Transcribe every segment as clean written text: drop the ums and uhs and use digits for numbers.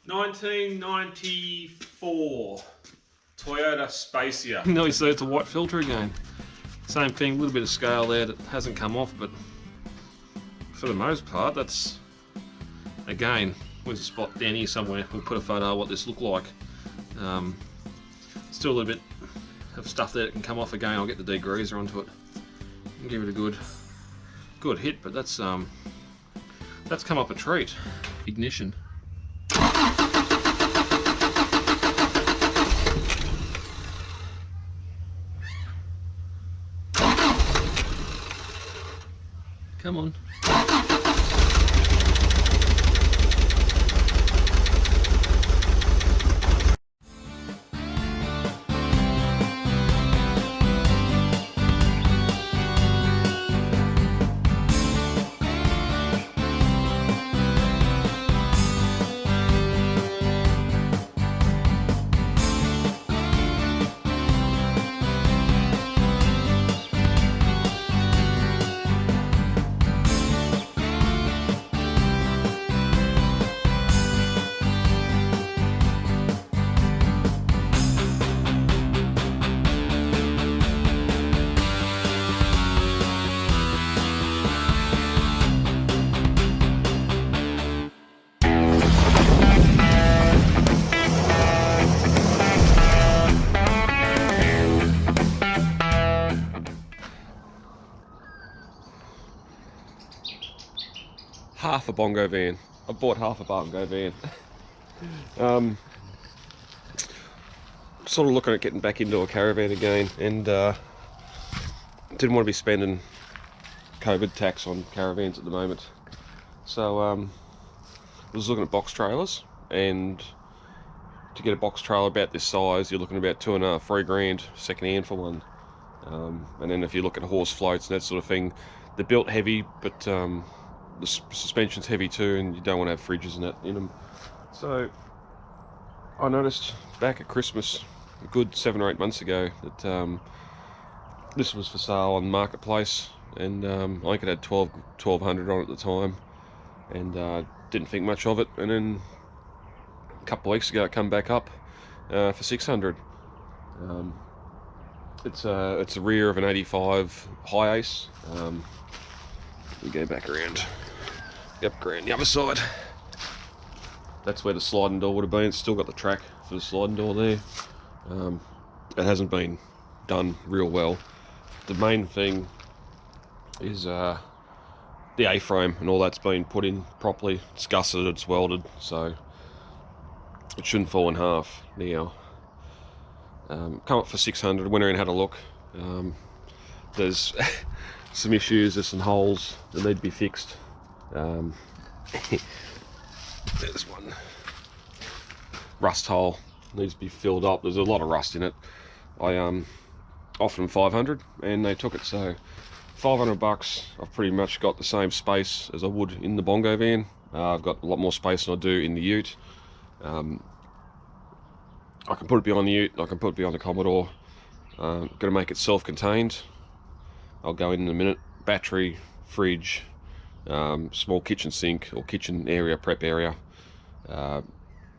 1994 Toyota Spacia. Nearly see it's a white filter again. Same thing, a little bit of scale there that hasn't come off, but for the most part, that's, again, where's a spot down here somewhere, we'll put a photo of what this looked like. Still a little bit of stuff there that can come off again. I'll get the degreaser onto it and give it a good hit, but that's come up a treat. Ignition. Come on. Half a Bongo van. I bought half a Bongo van. Sort of looking at getting back into a caravan again, and didn't want to be spending COVID tax on caravans at the moment. So I was looking at box trailers, and to get a box trailer about this size, you're looking at about $2.5, $3 grand second hand for one. And then if you look at horse floats and that sort of thing, they're built heavy, but the suspension's heavy too, and you don't want to have fridges and that in them. So I noticed back at Christmas, a good 7 or 8 months ago, that this was for sale on the marketplace, and I think it had 1200 on it at the time, and didn't think much of it. And then a couple of weeks ago, it come back up for 600. It's a rear of an 85 high ace. We go back around. Yep, around the other side. That's where the sliding door would have been. It's still got the track for the sliding door there. It hasn't been done real well. The main thing is the A-frame and all that's been put in properly. It's gusseted, it's welded, so it shouldn't fall in half now. Come up for 600. Went around and had a look. There's some issues, there's some holes that need to be fixed. There's one rust hole needs to be filled up. There's a lot of rust in it. I offered them 500 and they took it, so $500. I've pretty much got the same space as I would in the Bongo van. I've got a lot more space than I do in the ute. I can put it behind the ute, I can put it behind the Commodore. Going to make it self-contained. I'll go in a minute. Battery, fridge, small kitchen sink or kitchen area, prep area, and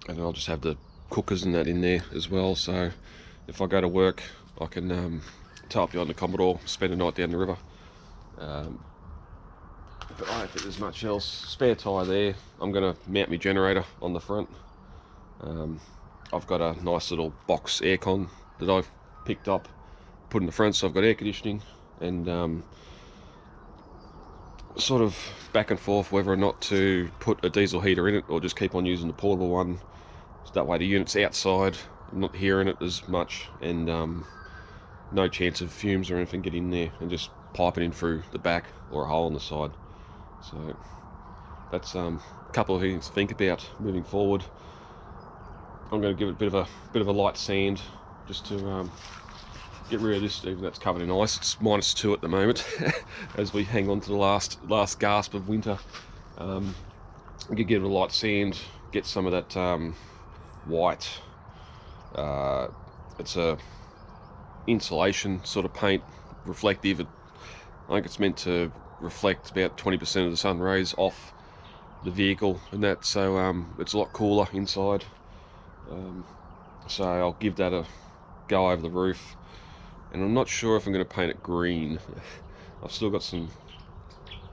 I'll just have the cookers and that in there as well. So if I go to work, I can tow up behind the Commodore, spend a night down the river. But I don't think there's much else. Spare tyre there. I'm going to mount my generator on the front. I've got a nice little box aircon that I've picked up, put in the front, so I've got air conditioning, and sort of back and forth whether or not to put a diesel heater in it or just keep on using the portable one, so that way the unit's outside, I'm not hearing it as much, and no chance of fumes or anything getting in there, and just pipe it in through the back or a hole on the side. So that's a couple of things to think about moving forward. I'm going to give it a bit of a light sand just to get rid of this, even though it's covered in ice. It's -2 at the moment as we hang on to the last gasp of winter. I'm going to give it a light sand, get some of that white, it's a insulation sort of paint, reflective. I think it's meant to reflect about 20% of the sun rays off the vehicle and that, so it's a lot cooler inside. So I'll give that a go over the roof, and I'm not sure if I'm going to paint it green. I've still got some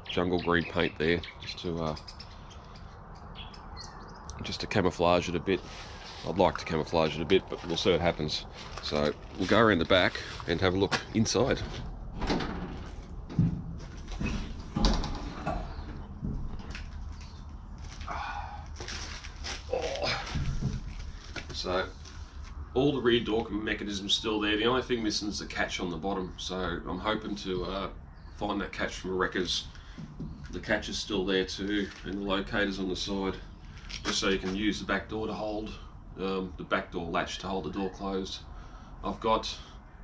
jungle green paint there just to camouflage it a bit. I'd like to camouflage it a bit, but we'll see what happens. So we'll go around the back and have a look inside. So all the rear door mechanism's still there. The only thing missing is the catch on the bottom. So I'm hoping to find that catch from a wrecker's. The catch is still there too, and the locator's on the side, just so you can use the back door to hold the back door latch to hold the door closed. I've got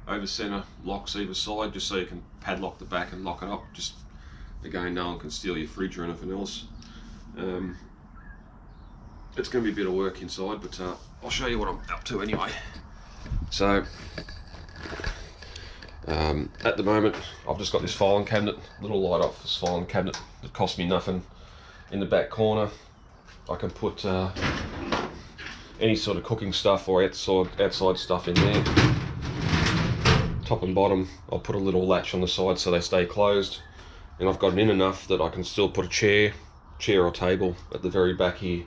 over centre locks either side, just so you can padlock the back and lock it up. Just again, no one can steal your fridge or anything else. It's going to be a bit of work inside, but I'll show you what I'm up to anyway. So at the moment I've just got this filing cabinet, little light off this filing cabinet that cost me nothing. In the back corner I can put any sort of cooking stuff or outside stuff in there. Top and bottom I'll put a little latch on the side so they stay closed, and I've got it in enough that I can still put a chair or table at the very back here.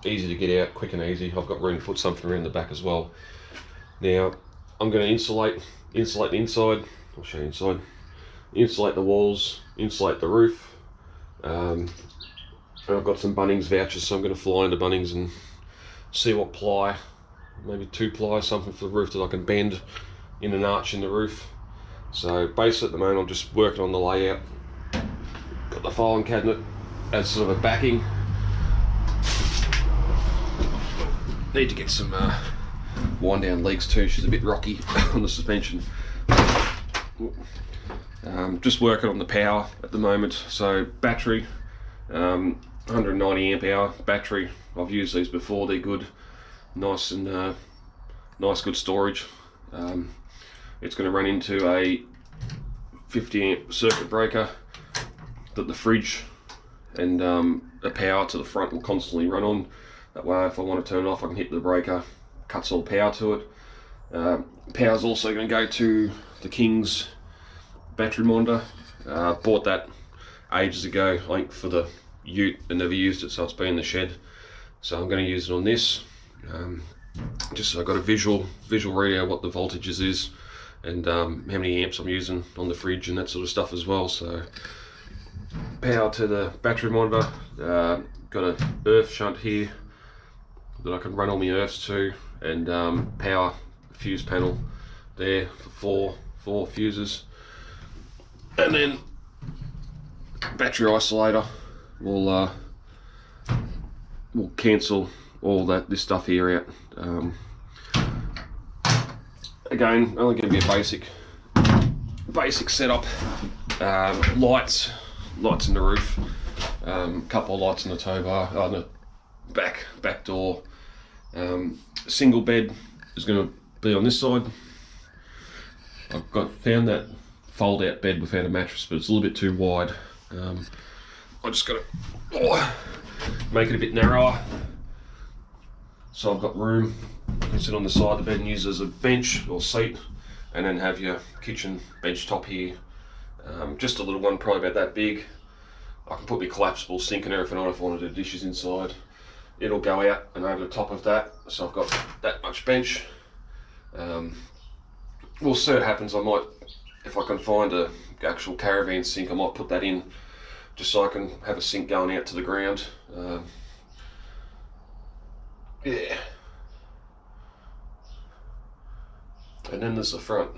Easy to get out, quick and easy. I've got room to put something around the back as well. Now I'm going to insulate the inside. I'll show you inside. Insulate the walls, insulate the roof. And I've got some Bunnings vouchers, so I'm going to fly into Bunnings and see what ply, maybe 2-ply, something for the roof that I can bend in an arch in the roof. So basically at the moment I'm just working on the layout. Got the filing cabinet as sort of a backing. Need to get some wind down legs too. She's a bit rocky on the suspension. Just working on the power at the moment. So battery, 190 amp hour battery. I've used these before. They're good, nice and nice, good storage. It's going to run into a 50 amp circuit breaker that the fridge and the power to the front will constantly run on. That way if I want to turn it off I can hit the breaker, cuts all power to it. Power's also going to go to the King's battery monitor. Bought that ages ago, I think for the ute, and never used it, so it's been in the shed. So I'm going to use it on this, just so I've got a visual readout what the voltages is, and how many amps I'm using on the fridge and that sort of stuff as well. So power to the battery monitor, got a earth shunt here that I can run all my earths to, and power fuse panel there for four fuses, and then battery isolator will cancel all this stuff here out. Again, only going to be a basic setup. Lights in the roof, couple of lights in the tow bar, on the back door. Single bed is going to be on this side. I've found that fold out bed without a mattress, but it's a little bit too wide. I just got to make it a bit narrower, so I've got room. I can sit on the side of the bed and use it as a bench or seat, and then have your kitchen bench top here. Just a little one, probably about that big. I can put my collapsible sink and everything on if I want to do dishes inside. It'll go out and over the top of that, so I've got that much bench. We'll see what happens. I might, if I can find a actual caravan sink, I might put that in, just so I can have a sink going out to the ground. Yeah. And then there's the front.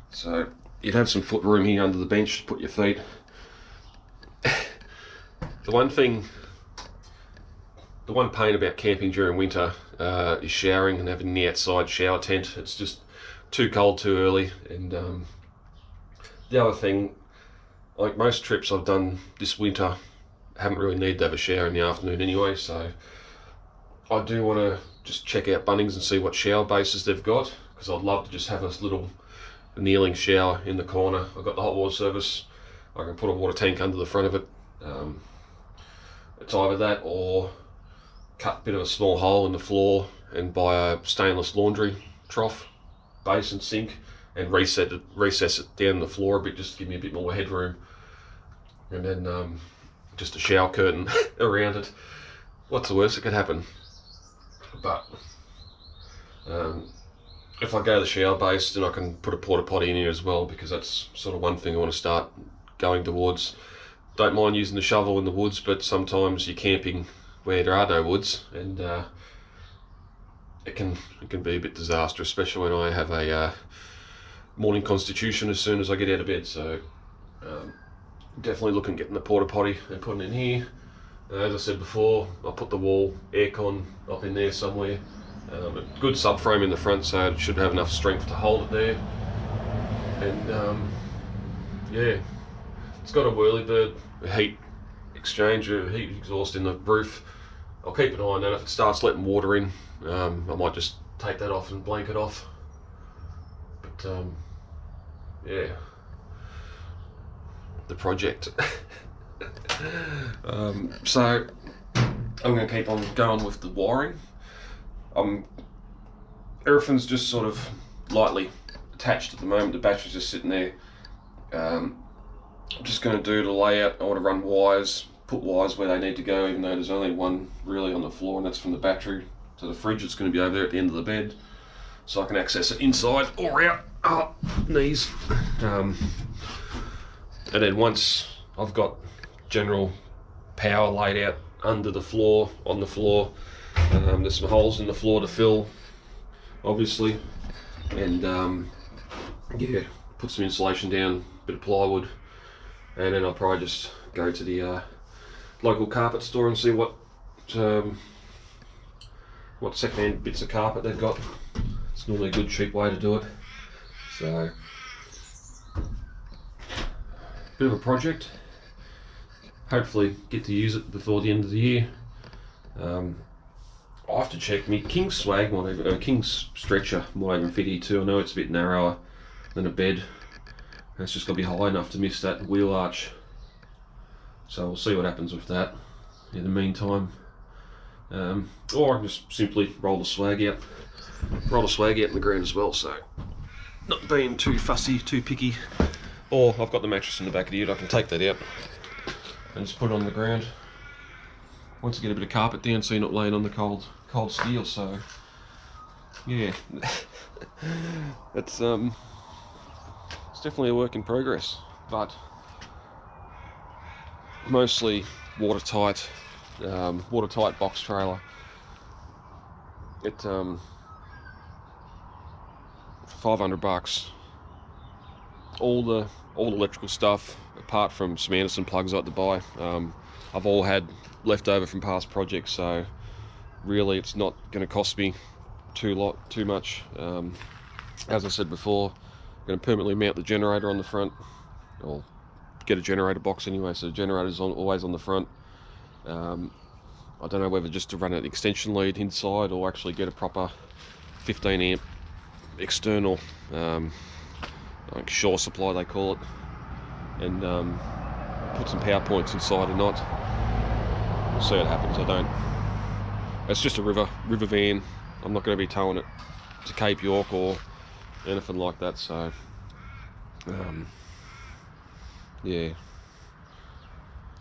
So you'd have some foot room here under the bench to put your feet. The one pain about camping during winter is showering and having the outside shower tent. It's just too cold too early. And the other thing, like most trips I've done this winter, haven't really needed to have a shower in the afternoon anyway, so I do want to just check out Bunnings and see what shower bases they've got, because I'd love to just have a little kneeling shower in the corner. I've got the hot water service. I can put a water tank under the front of it. it's either that or cut a bit of a small hole in the floor and buy a stainless laundry trough, basin, sink, and recess it down the floor a bit, just to give me a bit more headroom. And then just a shower curtain around it. What's the worst that could happen? But if I go to the shower base, then I can put a porta potty in here as well, because that's sort of one thing I want to start going towards. Don't mind using the shovel in the woods, but sometimes you're camping where there are no woods, and it can be a bit disastrous, especially when I have a morning constitution as soon as I get out of bed. So definitely looking at getting the porta potty and putting it in here. As I said before, I'll put the wall aircon up in there somewhere. A good subframe in the front, so it should have enough strength to hold it there. And yeah, it's got a whirlybird, a heat exchanger, heat exhaust in the roof. I'll keep an eye on that. If it starts letting water in, I might just take that off and blank it off. But yeah, the project. So I'm going to keep on going with the wiring. Everything's just sort of lightly attached at the moment. The battery's just sitting there. I'm just going to do the layout. I want to run wires, put wires where they need to go, even though there's only one really on the floor, and that's from the battery to the fridge. It's going to be over there at the end of the bed, so I can access it inside or out. Oh, knees. And then once I've got general power laid out under the floor, on the floor, there's some holes in the floor to fill, obviously, and yeah, put some insulation down, a bit of plywood, and then I'll probably just go to the local carpet store and see what second-hand bits of carpet they've got. It's normally a good cheap way to do it. So, bit of a project. Hopefully get to use it before the end of the year. I'll have to check. Me King's swag, King's stretcher might even fit here too. I know it's a bit narrower than a bed. It's just got to be high enough to miss that wheel arch. So we'll see what happens with that in the meantime. Or I can just simply roll the swag out in the ground as well. So not being too fussy, too picky. Or I've got the mattress in the back of the ute. I can take that out and just put it on the ground. Once I get a bit of carpet down, so you're not laying on the cold steel. So yeah, it's definitely a work in progress, but mostly watertight box trailer. It $500. All the electrical stuff, apart from some Anderson plugs I had to buy, I've all had left over from past projects, so really it's not going to cost me too much. As I said before, I'm going to permanently mount the generator on the front, or get a generator box anyway, so the generator's always on the front. I don't know whether just to run an extension lead inside or actually get a proper 15 amp external like shore supply they call it, and put some power points inside or not. We'll see what happens. It's just a river van. I'm not going to be towing it to Cape York or anything like that, so yeah.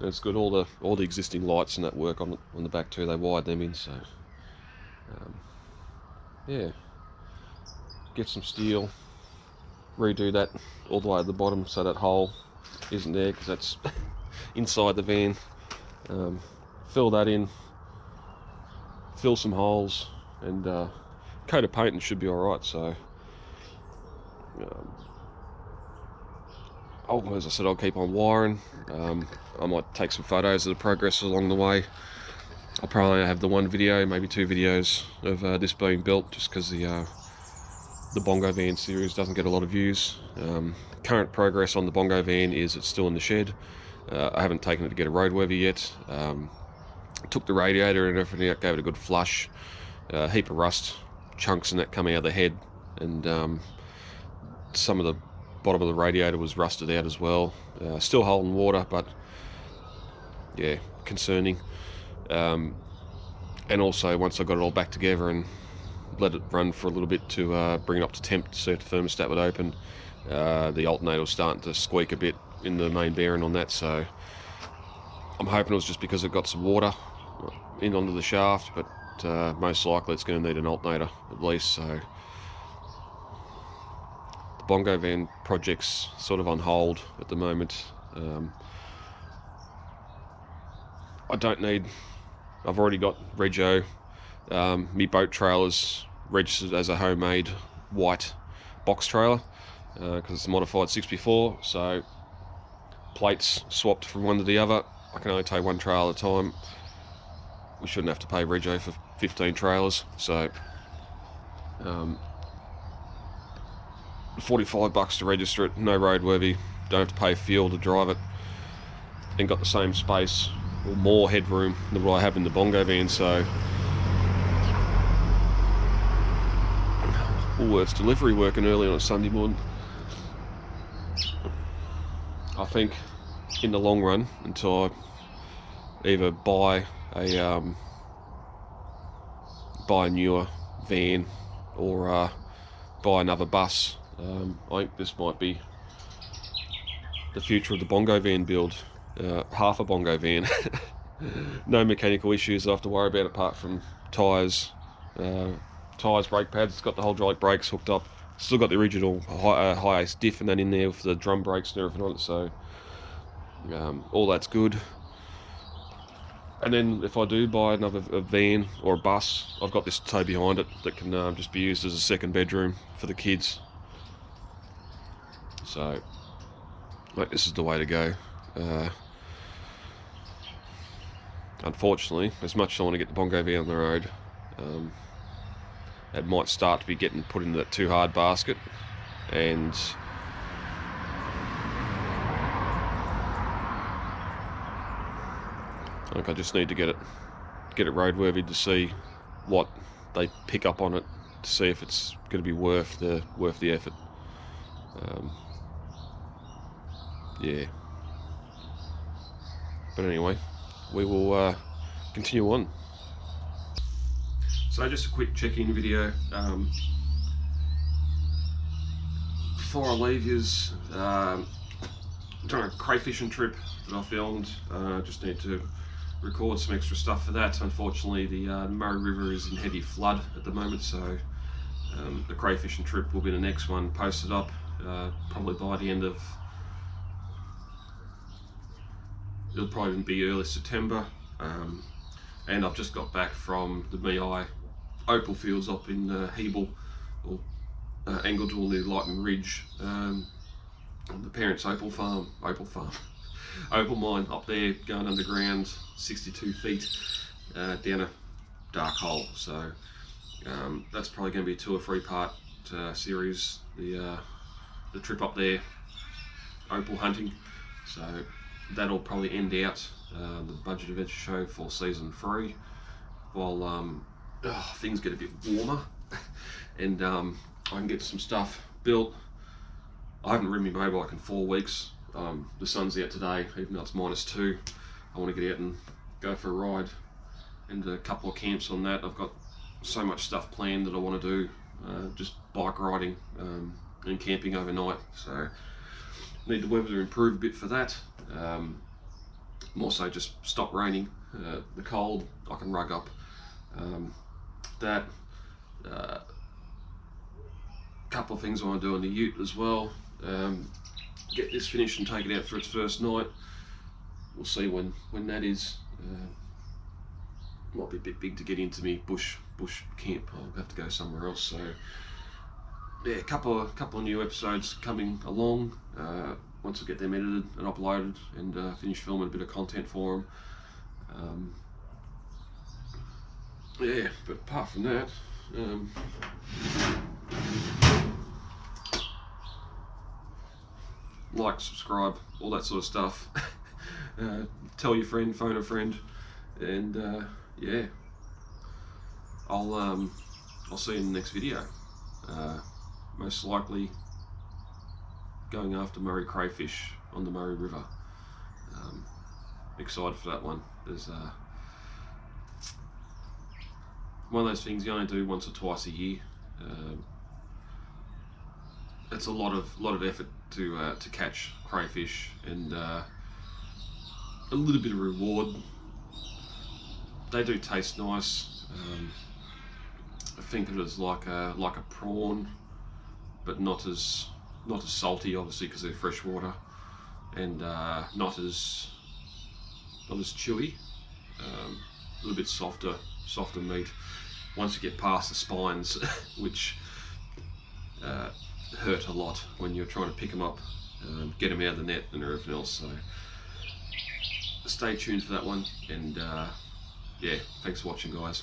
And it's good, all the existing lights and that work on the back too. They wired them in, so yeah. Get some steel, redo that all the way at the bottom so that hole isn't there, because that's inside the van. Fill that in, fill some holes, and coat of paint and should be alright. So as I said, I'll keep on wiring. I might take some photos of the progress along the way. I'll probably have the one video, maybe two videos of this being built, just because the Bongo van series doesn't get a lot of views. Current progress on the Bongo van is it's still in the shed. I haven't taken it to get a roadworthy yet. Took the radiator and everything out, gave it a good flush. A heap of rust chunks and that coming out of the head, and some of the bottom of the radiator was rusted out as well. Still holding water, but yeah, concerning. And also once I got it all back together and let it run for a little bit to bring it up to temp to see if the thermostat would open, the alternator was starting to squeak a bit in the main bearing on that, so I'm hoping it was just because it got some water in onto the shaft, but most likely it's going to need an alternator at least. So the Bongo van project's sort of on hold at the moment. I've already got Rego. My boat trailer's registered as a homemade white box trailer because it's a modified 6x4, so plates swapped from one to the other. I can only take one trailer at a time. We shouldn't have to pay Rego for 15 trailers, so $45 to register it, no roadworthy, don't have to pay fuel to drive it, and got the same space or more headroom than what I have in the Bongo van. So Woolworths delivery working early on a Sunday morning. I think in the long run, until I either buy a newer van or buy another bus, I think this might be the future of the Bongo van build. Half a Bongo van. No mechanical issues I have to worry about apart from tyres, brake pads. It's got the hydraulic brakes hooked up. Still got the original high ace diff and that in there with the drum brakes and everything on it, so all that's good. And then if I do buy another van or a bus, I've got this tow behind it that can just be used as a second bedroom for the kids. So I think this is the way to go. Unfortunately, as much as I want to get the Bongo van on the road, it might start to be getting put into that too hard basket, and I think I just need to get it roadworthy to see what they pick up on it, to see if it's going to be worth the effort. Yeah. But anyway, we will continue on. So just a quick check-in video. Before I leave yous, doing a crayfishing trip that I filmed. Just need to record some extra stuff for that. Unfortunately, the Murray River is in heavy flood at the moment, so the crayfishing trip will be the next one posted up, probably by the end of, it'll probably be early September. And I've just got back from the MI opal fields up in Hebel, or Angledale near Lightning Ridge, on the parents' opal mine up there, going underground 62 feet down a dark hole. So that's probably going to be a 2 or 3 part series, the trip up there, opal hunting. So that'll probably end out the Budget Adventure Show for season 3, while things get a bit warmer and I can get some stuff built. I haven't ridden my motorbike in 4 weeks. The sun's out today, even though it's -2. I want to get out and go for a ride, and a couple of camps on that. I've got so much stuff planned that I want to do, just bike riding and camping overnight. So need the weather to improve a bit for that. More so just stop raining. The cold I can rug up. That couple of things I want to do on the ute as well. Get this finished and take it out for its first night. We'll see when that is. Might be a bit big to get into me bush camp. I'll have to go somewhere else. So yeah, a couple of new episodes coming along. Once I get them edited and uploaded and finish filming a bit of content for them. Yeah, but apart from that, like, subscribe, all that sort of stuff. Tell your friend, phone a friend, and yeah, I'll see you in the next video. Most likely going after Murray crayfish on the Murray River. Excited for that one. There's one of those things you only do once or twice a year. It's a lot of effort to catch crayfish, and a little bit of reward. They do taste nice. I think of it as like a prawn, but not as salty, obviously, because they're freshwater, and not as chewy. A little bit softer meat once you get past the spines, which hurt a lot when you're trying to pick them up, get them out of the net and everything else. So stay tuned for that one, and yeah, thanks for watching, guys.